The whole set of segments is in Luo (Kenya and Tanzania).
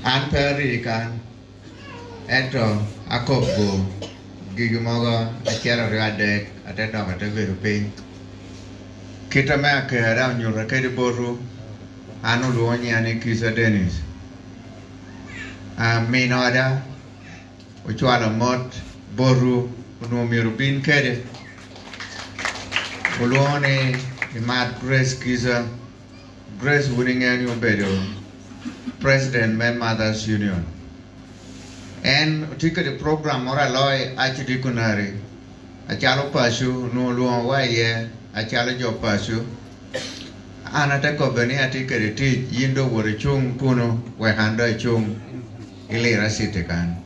an peri kan eto akobo gigumogo achero riade atedo atebero piny kita me akera nyura kedi boru anu luonyi ane Kisa Dennis minoda uchwalo mot boru unuomiru bin kede uluone imad Grace Kisa Grace Wuningen Ubedo President Men Mothers Union and ticket program mora loy achidi kunari achalo pasu no luon waye achalo jo pasu anata ko beni atikere ti yindo wore chung kuno we hando chung ilera site kan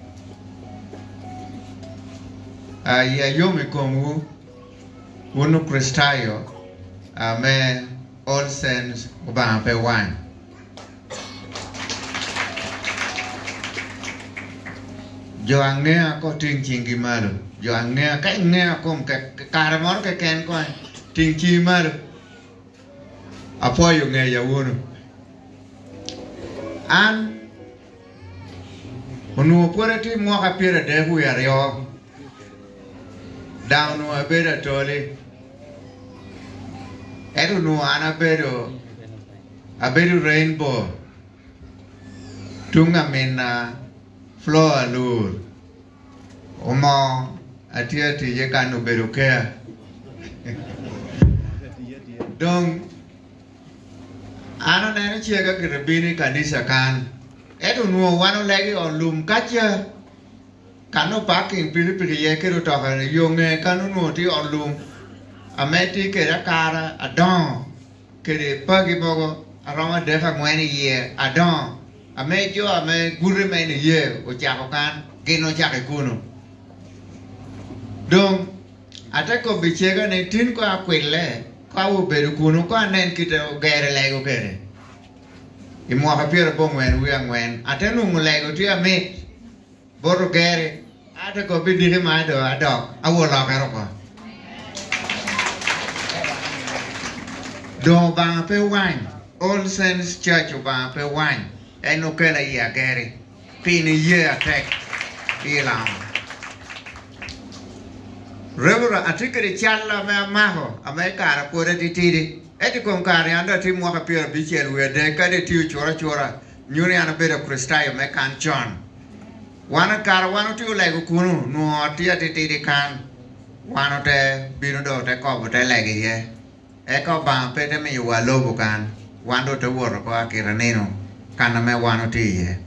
ya yomi komu uno kristayo ame Allsaints pewany jo ang'eya ko ting chingi malo jo ang'eya ka ing'eya kom kare moro ke ken ko ting chi malo apoyo ng'eya wuno an onuo pore ti mwaka piero adek wi ariyo dawnu abedo tole eto nuo an abedo rainbow tunga mina floor lur omo atia tije kanu bedo kea dong ano nene chiega kiribini kanisa kan eto nuo wano legi on lum kacha kano parking pili ye kero toka yonge kanu nuo ti on lum ameti kera kara adon kere pagi bogo aroma defa ngweni ye adon ame jo ame gure mene ye o chako kan gino chake kuno dong atako bichega ne tin ko akwile ko ubedo kuno ko anen kite gere lego kere imo ka piero bongwen wi angwen atenu ngulego ti amit boro gere atako bidire ma do adok awola karo ko do ba pewany Allsaints Church ba pewany eno kela ya gere pini ye attack ilam Rebra atikere challa me amaho amekara kore titiri eti konkari anda ti mwaka piero bichel wede kade tiu chora nyuri ana bedo kristayo me kan John wana kara wano tiu lego kunu nuo tia titiri kan wano te binu do te kobo te legi ye eko ba pete me yuwa lobo kan wando te woro ko akira nino kana me wano ti ye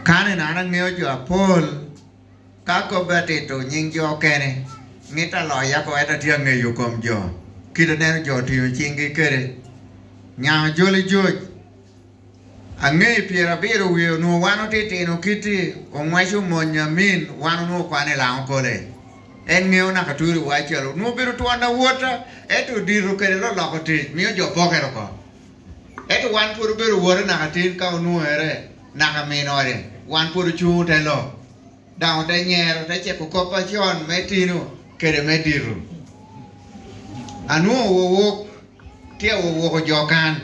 kane nana ngeo jo apol kako bati to nying jo kene ngita lo ya ko eta tia ngeyo kom jo kita neno jo tiyo chingi kere nyama joli joj angei piera biro wio no wano titi no kiti omwesho monyamin wano no kwane lao kole en ngeo na katuri wachelo no biro tuanda wota eto diru kere lo loko ti miyo jo pokero ko eto wan puru biro wore na katin ka unu ere na kaminore wan puru chu te lo dao te nyero te che kopa chon metino kere mediru anu wo tie wo jokan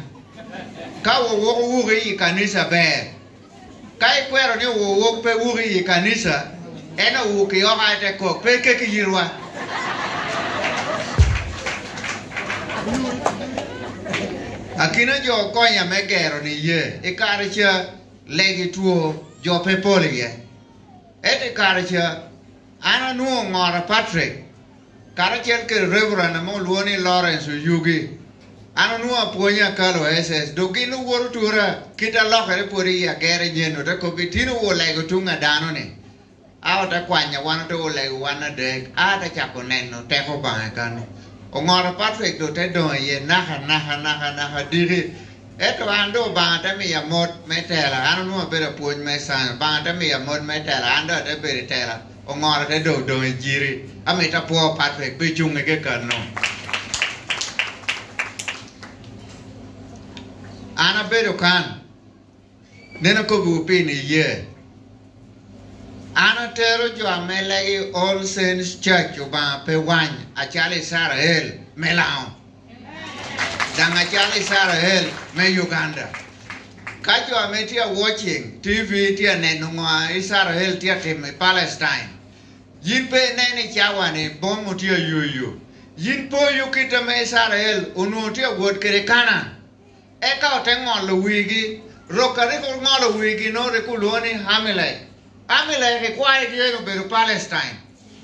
ka wo ri kanisa be kai kwero ni wo pe ri kanisa ena wo ke yo ha te ko pe ke yirwa akina jo konya megero ni ye e kare cha legi tuo jo pe polie ete kare cha ana nuo ngora Patrick kare chel ke reverend mo luoni Lawrence Yugi ana nuo puonya kalo SS dogino woro tura kita lokere pori ya gere nyeno te ko bitino wo lego tunga dano ne awata kwanya wana to wo lego wana de ata chako neno te ko ba kan o ngora Patrick do te do ye naha diri eto ando ba ta mi ya mot metela ana nuo bere puony me san ba ta mi ya mot metela ando te bere tela o ngora te do jiri amita po Patrick be chunge ke kano ana bedo kan nena ko bu pini ye ana tero jo amelegi Allsaints Church ba pewany achale Sarahel melao danga chale Sarahel me Uganda Kajo ametia watching TV tia nenunga Israel tia tim Palestine. Yin pe nene chawane bomu tia yuyu. Yin po yukita me Israel unu tia word kere Canaan. Eka otengol wigi rokare ko ngol wigi no rekuloni Hamilai. Hamilai ke kwai tia beru Palestine.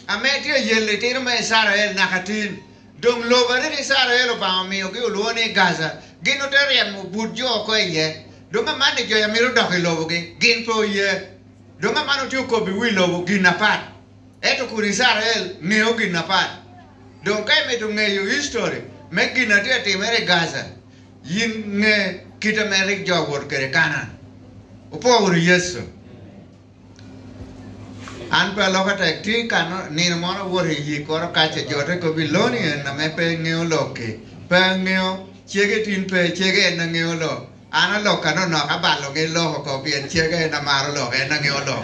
Ametia yelle tia me Israel nakatin. Dong lovare Israel ba mi oki uloni Gaza. Gino tere mu budjo ko ye. Donga mane jo ya miru doki lobo ge gin po ye. Donga manu tiu ko bi wi lobo gin napat. Eto ku Israel ngeo gin napat. Donga me to ngeo history. Me gin atia timere Gaza. Yin nge kita merik jo wor kere Canaan. Upo uri Yesu. An pe loka tek ti kano nino mona wor hi koro kache jote ko bi loni na me pe ngeo loke. Pe ngeo chege tin pe chege na ngeo lo. Ana lo kano no kabalo ge lo ko bien chege na maro lo ge na ngeo lo.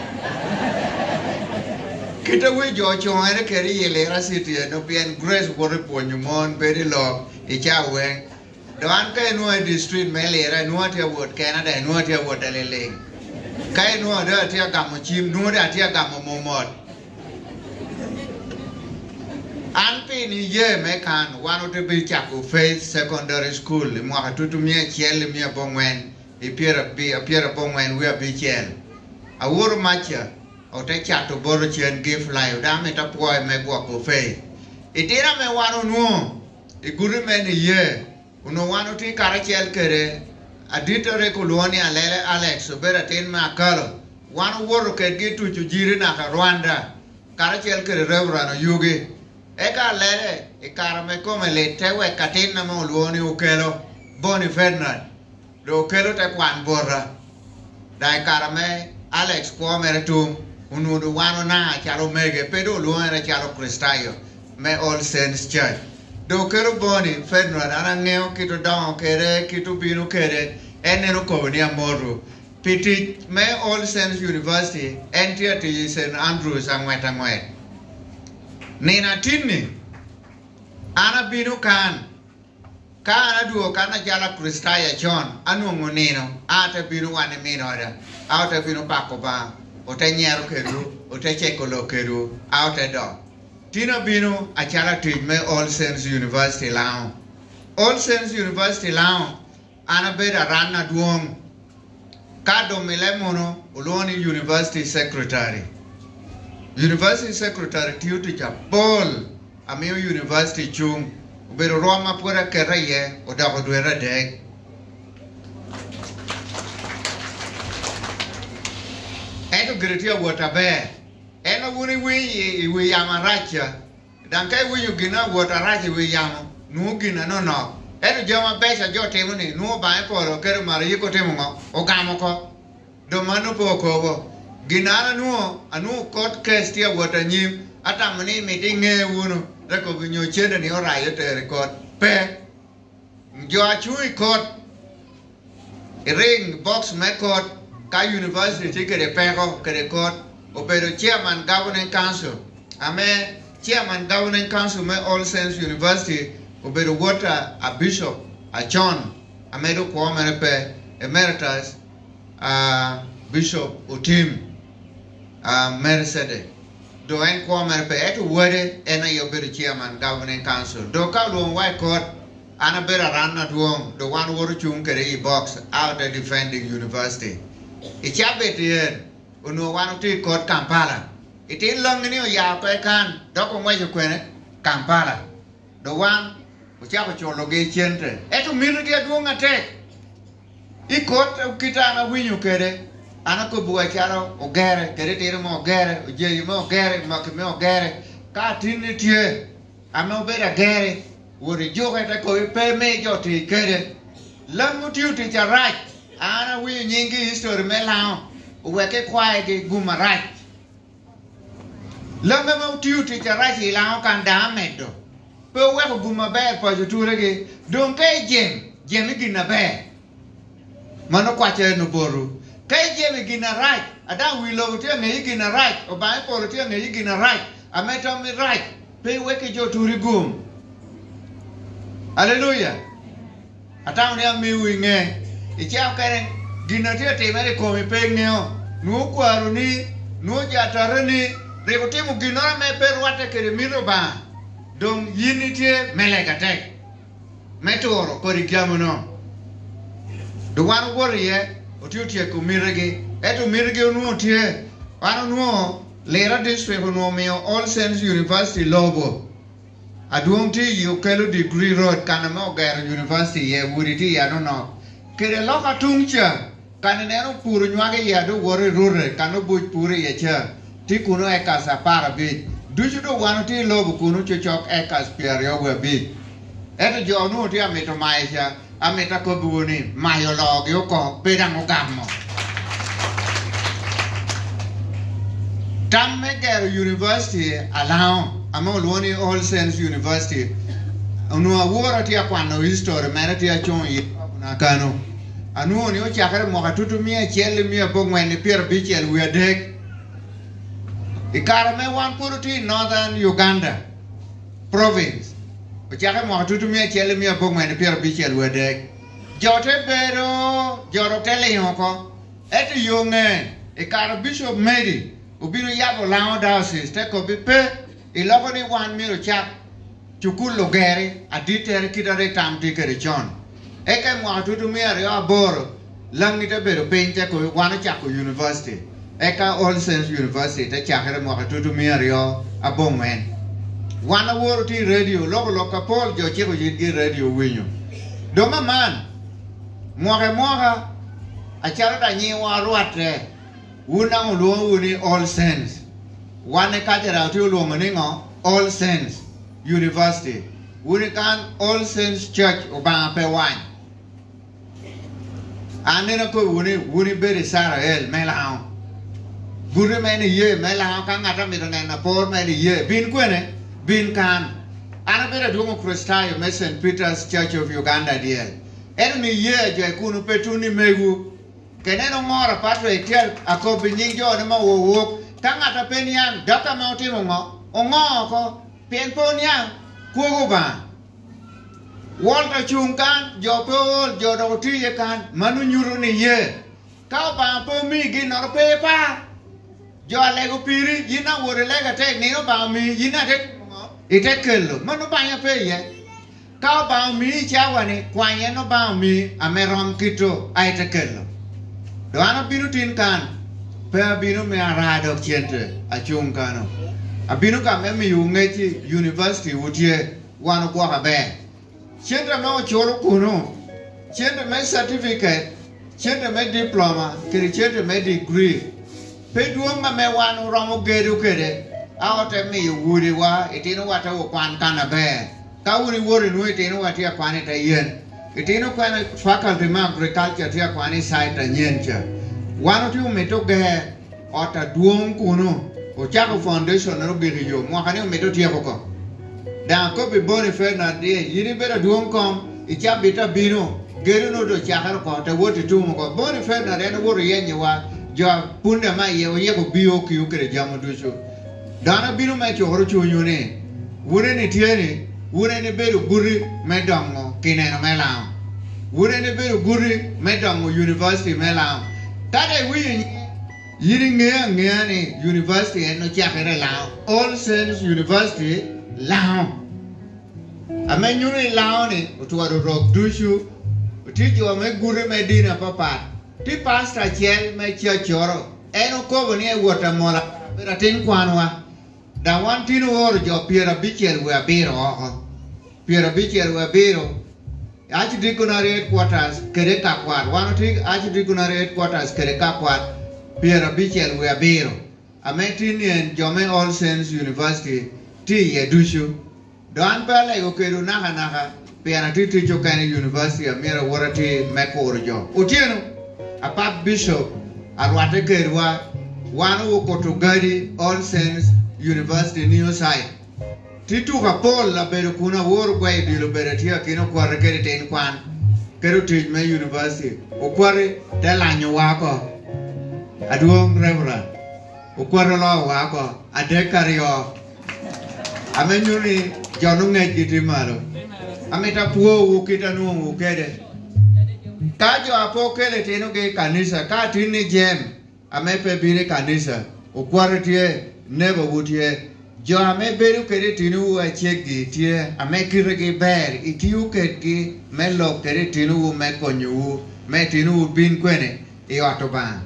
Kita wi jo chong ere keri yele rasiti no bien grace wor ponyo mon beri lo icha wen. Doan ka no district melera no tia word Canada no tia word lele. Kai no da tia gamo chim no da tia gamo momot. Anpi ni ye me kan wano te bi chaku Faith Secondary School mo ka tutu mie chiel mie bongwen e piera bongwen we bi chiel. Awuru macha o te chato boro chien give life da me ta poi me gwa ko Faith. Itira me wano no e guru me ni ye uno wano ti kara chiel kere aditore koloni alele Alex obera tin ma kalo wano woro ke gitu jiri na ka Rwanda kara chiel kere Reverend Yugi. Eka lere e karame come le tewe katina mo luoni ukelo Boni Ferdinand do ukelo te kwan borra dai karame Alex kwamere tum unudu wano na chalo mege pedo luone chalo Kristayo me Allsaints Church do ukelo Boni Ferdinand anangeo kitu dawa kere kitu binu kere enero kobni amoru piti me Allsaints University entia ti St. Andrews angweta ngwet Nina tini ana binu kan ana duo kana jala Kristaya John anu ngonino ate binu wane minora ate binu pakoba ote nyero keru ote chekolo keru ate do tina binu achala tijme Allsaints University Lango Allsaints University Lango ana beda ranna duong kado milemono uloni University Secretary University Secretary Tutu Japol Amio University Chung Ubero Roma Pura Keraye Odako Duera Deg Eno Gretia Watabe Eno Wuni we Yamaracha Dankai Wi Gina Watarachi we Yamo Nugina no Eno Jama Besha Jo Temuni no Bai Poro Kero Mariko Temungo Ogamoko Domano Pokobo Ginara nuo anu court case tia watanyim ata mani meeting nge wuno reko ginyo chede ni orayo te record pe jo achui court ring box me court ka university ke de pego ke de court opero chairman governing council ame chairman governing council me Allsaints University opero water a bishop a John amedo ko pe emeritus bishop Otim Mercedes do en ko mer pe eto wore ena yo beru chairman governing council do ka lo white court ana bera ranna duong do wan woro chung kere e box out the defending university e chabet yen uno wan ti court Kampala itin long ni ya pe kan do ko ngwe kwene Kampala do wan o chako cholo ge chente eto miru dia duong ate I court kitana winyu kere ana ko buga charo ogere kere tere mo ogere oje mo ogere makme ogere ka tinni tie ame obera gere wori joga ta ko pe me joti kere lamu tiu ti charaj ana wi nyingi history me lao weke kwae ge gumaraj lamu mo tiu ti charaj lao kan da medo pe we ko gumaber po juture ge don ke jem gi na be mano kwache no boru Kai jeme gina right, ada wilo tia ngai gina right, obai poro tia ngai gina right, ameta mi right, pe weke jo turigum. Hallelujah. Atau ni ami winge, ichau karen gina tia timere komi pengneo nuo kwaru ni nuo jatare ni rego timo ginora me perwate kere miro ba dong yini tie melega tek metoro kori kiamono do wanu woriye otiu tie kumirege eto mirege nuo tie wanu nuo lera district nuo mio Allsaints University Lango aduong ti yu kelo degree road kanama ogero university ye wuriti ya no kere loka tungcha kanenero puro nywage ya do wore rure kano buj puro ye cha ti kuno ekas apara bi duchu do wanu ti lobo kuno chochok ekas pierio we bi eto jo nu ti amito maisha amita kobuni mayo log yo ko pedango gammo tamme gero university alao amo luoni Allsaints University anu awora ti akwano history mera ti achon yi na kano anu ni o chakare mo katutu mia chele mia bongwene pier bichel wedek ikarame wan puruti Northern Uganda province o chakare mo katutu mia chele mia bongwene pier bichel wedek jote bero joro tele yoko eti yonge ikar Bishop Mary ubino yabo lao diocese te ko bipe iloko ni wan miro chak chukulo gere aditere kidare tamti kere chon eke mo tutu mere aboro langi te bero penche ko wan chako university eka Allsaints University te chakere mo tutu mere abongwen wan woro ti radio loko pol jo chiko yigi radio winyo doma man moga achara da nyi wa ruatre una ulo uni Allsaints wane kajara ti ulo ngo Allsaints University uni kan Allsaints Church obanga pewany anena ko uni beri Sarael melao guru meni ye melao kan ngata mitone na por meni ye bin kwene bin kan ana bera dungo Kristayo me St. Peter's Church of Uganda diel enmi ye je kunu petuni megu keneno ngora patro etel akobi nyinjo ne ma wo tangata penian data mountain ongo ko penponian kugo ba Walter chungkan jopol jodoti ye kan manu nyuru ni ye ka ba po mi ginor pepa jo lego piri yina wore lega tek ni no ba mi yina tek itekelo manu ba ya pe ye ka ba mi chawani kwanye no ba mi amerom kito aitekelo do ana binu tin kan pe binu me arado chente achungkano abinu ka me mi ungeti university utie wanu kwa be chente me cholo kuno chente me certificate chente me diploma kiri chente me degree pe duoma me wanu romo geru kede awote mi wuri wa itino wata wo kwan kana be ka wuri wori nu itino wati kwani ta yen itino kwani faculty ma agriculture tia kwani site nyencha wanu ti umeto ge ota duong kuno o chako foundation no biri yo mo kani umeto tia koko dan ko be boni fe na die yiri bera duong kom icha bita bino geru no do chakar ko ta woti tumo ko boni fe na reno wori yenye wa jo punde ma ye o ye ko bio ki ukere jamu duso dana bino ma cho horo chunyu ne wure ni tieni wure ni beru guri medongo kineno melam wure ni beru guri medongo university melam tade wi yiri nge ni university eno chakere lao Allsaints University lao amenyuri lao ni utwaro rok dushu utijo me guri medina papa ti pastor chel me choro eno ko ni e wota mola bera tin kwanwa da wan tin wor jo piera bichel we abiro ho piera bichel we abiro Archdiaconary headquarters kere kakwat wan ti Archdiaconary headquarters kere kakwat piera bichel we abiro ametin en jome Allsaints University ti ye dushu don pele go keru naha piera ti ticho kan university amira worati mekor jo otieno apap bishop arwate kerwa wanu kotugadi Allsaints University New Site titu ka pol la beru kuna wor gwa idilo beratia kino kware kere ten kwan kero tij me university o kware telanyo wako aduong reverend o kware lo wako adekario amenyuni jonu ngej gitimalo ameta puo ukita nu ukede Ka jo apo kele tinu ke kanisa ka tini jem ame pe bire kanisa ukware tie nebo wutie jo ame beru kere tinu a chegi tie ame kire ke ber itiu ke ki melo kere tinu me konyu me tinu bin kwene e atoba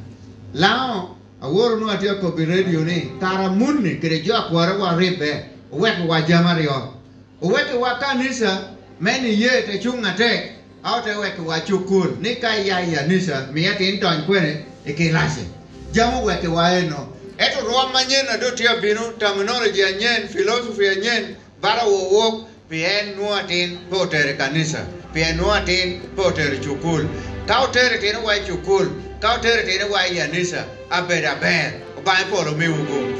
lao aworo no atia ko bi radio ni tara munni kere jo akware wa rebe wek wa jamario wek wa kanisa meni ye te chunga te au te wek wa chukul ni kai ya nisa mi atin ton kwene e ke lase jamu wek wa eno eto ro manyena do tia binu terminology anyen philosophy anyen bara wo pien nuatin poter kanisa pien nuatin poter chukul kauter tin wa chukul kauter tin wa ya nisa abera ber ba polo mi wugo